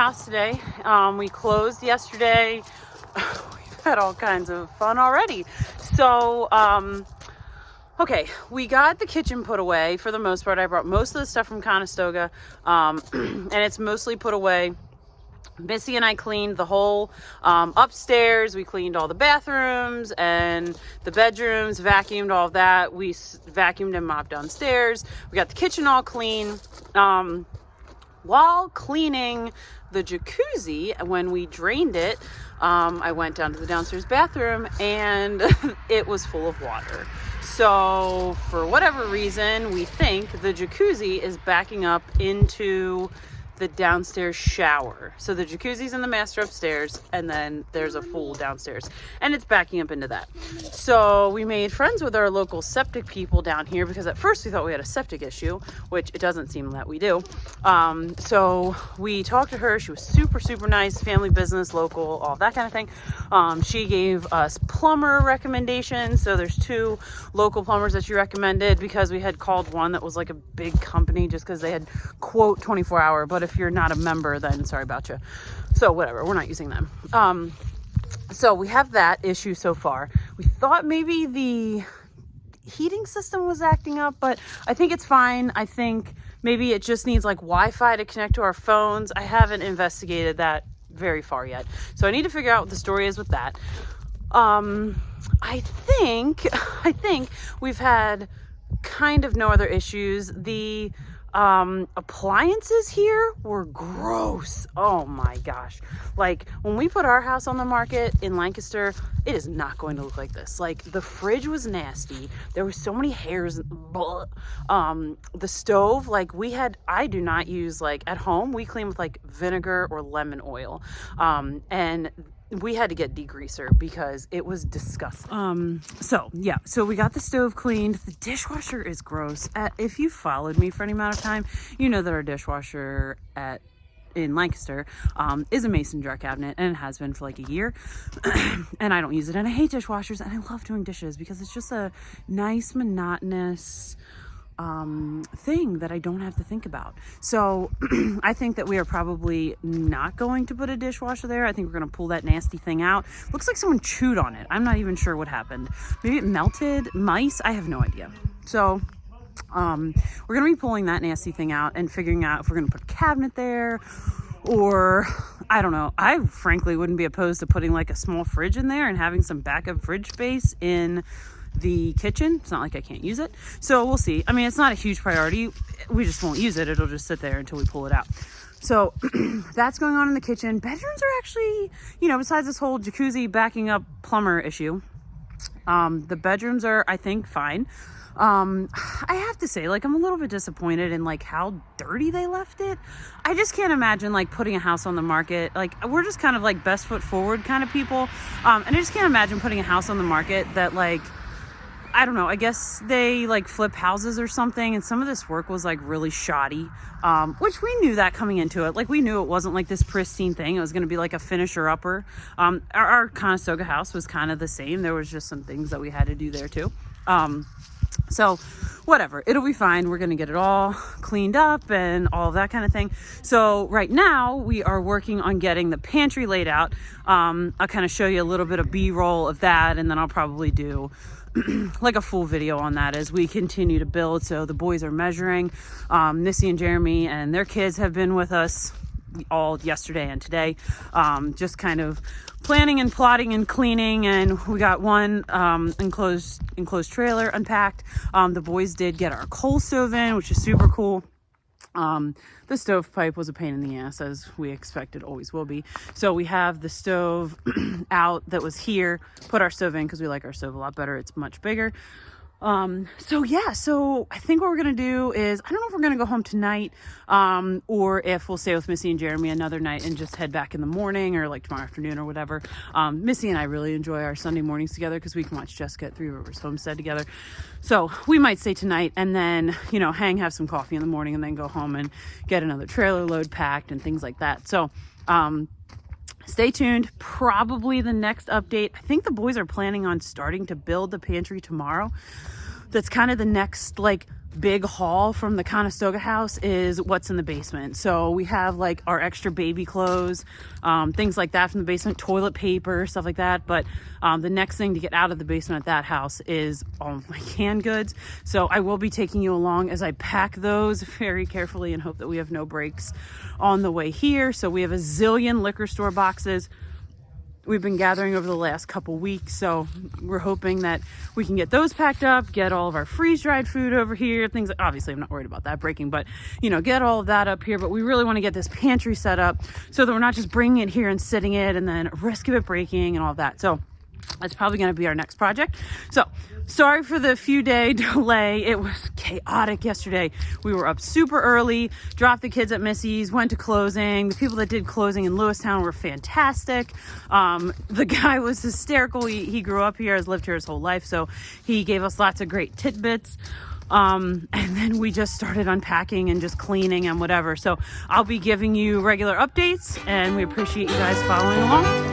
house today. We closed yesterday. We've had all kinds of fun already. So, okay, we got the kitchen put away for the most part. I brought most of the stuff from Conestoga, and it's mostly put away. Missy and I cleaned the whole upstairs. We cleaned all the bathrooms and the bedrooms, vacuumed all of that. We vacuumed and mopped downstairs. We got the kitchen all clean. While cleaning the jacuzzi, when we drained it, I went down to the downstairs bathroom and it was full of water. So for whatever reason, we think the jacuzzi is backing up into the downstairs shower. So the jacuzzi's in the master upstairs, and then there's a pool downstairs, and it's backing up into that. So we made friends with our local septic people down here, because at first we thought we had a septic issue, which it doesn't seem that we do. So we talked to her. She was super, super nice, family business, local, all that kind of thing. She gave us plumber recommendations. So there's 2 local plumbers that she recommended, because we had called one that was like a big company just because they had quote 24-hour, but if you're not a member, then sorry about you. So whatever, we're not using them. So we have that issue so far. We thought maybe the heating system was acting up, but I think it's fine. I think maybe it just needs like Wi-Fi to connect to our phones. I haven't investigated that very far yet, so I need to figure out what the story is with that. I think we've had kind of no other issues. The appliances here were gross. Oh my gosh. Like when we put our house on the market in Lancaster, it is not going to look like this. Like the fridge was nasty. There were so many hairs. The stove, like I do not use, like at home, we clean with like vinegar or lemon oil. And we had to get degreaser because it was disgusting. So we got the stove cleaned. The dishwasher is gross. If you followed me for any amount of time, you know that our dishwasher in Lancaster is a mason jar cabinet, and it has been for like a year. And I don't use it, and I hate dishwashers, and I love doing dishes because it's just a nice, monotonous thing that I don't have to think about. So I think that we are probably not going to put a dishwasher there. I think we're going to pull that nasty thing out. Looks like someone chewed on it. I'm not even sure what happened. Maybe it melted. Mice? I have no idea. So we're going to be pulling that nasty thing out and figuring out if we're going to put a cabinet there, or I don't know. I frankly wouldn't be opposed to putting like a small fridge in there and having some backup fridge space in the kitchen. It's not like I can't use it. So we'll see. I mean, it's not a huge priority. We just won't use it. It'll just sit there until we pull it out. So that's going on in the kitchen. Bedrooms are actually, besides this whole jacuzzi backing up plumber issue, the bedrooms are, I think, fine. I have to say, like, I'm a little bit disappointed in like how dirty they left it. I just can't imagine like putting a house on the market. Like, we're just kind of like best foot forward kind of people. And I just can't imagine putting a house on the market that, like, I don't know, I guess they like flip houses or something, and some of this work was like really shoddy, which we knew that coming into it. Like, we knew it wasn't like this pristine thing. It was going to be like a finisher upper. Our Conestoga house was kind of the same. There was just some things that we had to do there too. So whatever, it'll be fine. We're going to get it all cleaned up and all of that kind of thing. So right now we are working on getting the pantry laid out. I'll kind of show you a little bit of B-roll of that, and then I'll probably do like a full video on that as we continue to build. So the boys are measuring. Missy and Jeremy and their kids have been with us all yesterday and today, just kind of planning and plotting and cleaning. And we got one enclosed trailer unpacked. The boys did get our coal stove in, which is super cool. The stovepipe was a pain in the ass, as we expected always will be. So we have the stove out that was here, put our stove in because we like our stove a lot better. It's much bigger. So I think what we're going to do is, I don't know if we're going to go home tonight, or if we'll stay with Missy and Jeremy another night and just head back in the morning, or like tomorrow afternoon or whatever. Missy and I really enjoy our Sunday mornings together because we can watch Jessica at Three Rivers Homestead together. So we might stay tonight and then, have some coffee in the morning and then go home and get another trailer load packed and things like that. So, stay tuned. Probably the next update. I think the boys are planning on starting to build the pantry tomorrow. That's kind of the next like big haul from the Conestoga house is what's in the basement. So we have like our extra baby clothes, things like that from the basement, toilet paper, stuff like that. But the next thing to get out of the basement at that house is all my canned goods. So I will be taking you along as I pack those very carefully and hope that we have no breaks on the way here. So we have a zillion liquor store boxes we've been gathering over the last couple weeks, so we're hoping that we can get those packed up, get all of our freeze-dried food over here, things like, obviously I'm not worried about that breaking, but you know, get all of that up here. But we really want to get this pantry set up so that we're not just bringing it here and sitting it and then risk of it breaking and all of that. So that's probably going to be our next project. So sorry for the few day delay. It was chaotic yesterday. We were up super early, dropped the kids at Missy's, went to closing. The people that did closing in Lewistown were fantastic. The guy was hysterical. He grew up here, has lived here his whole life. So he gave us lots of great tidbits. And then we just started unpacking and just cleaning and whatever. So I'll be giving you regular updates, and we appreciate you guys following along.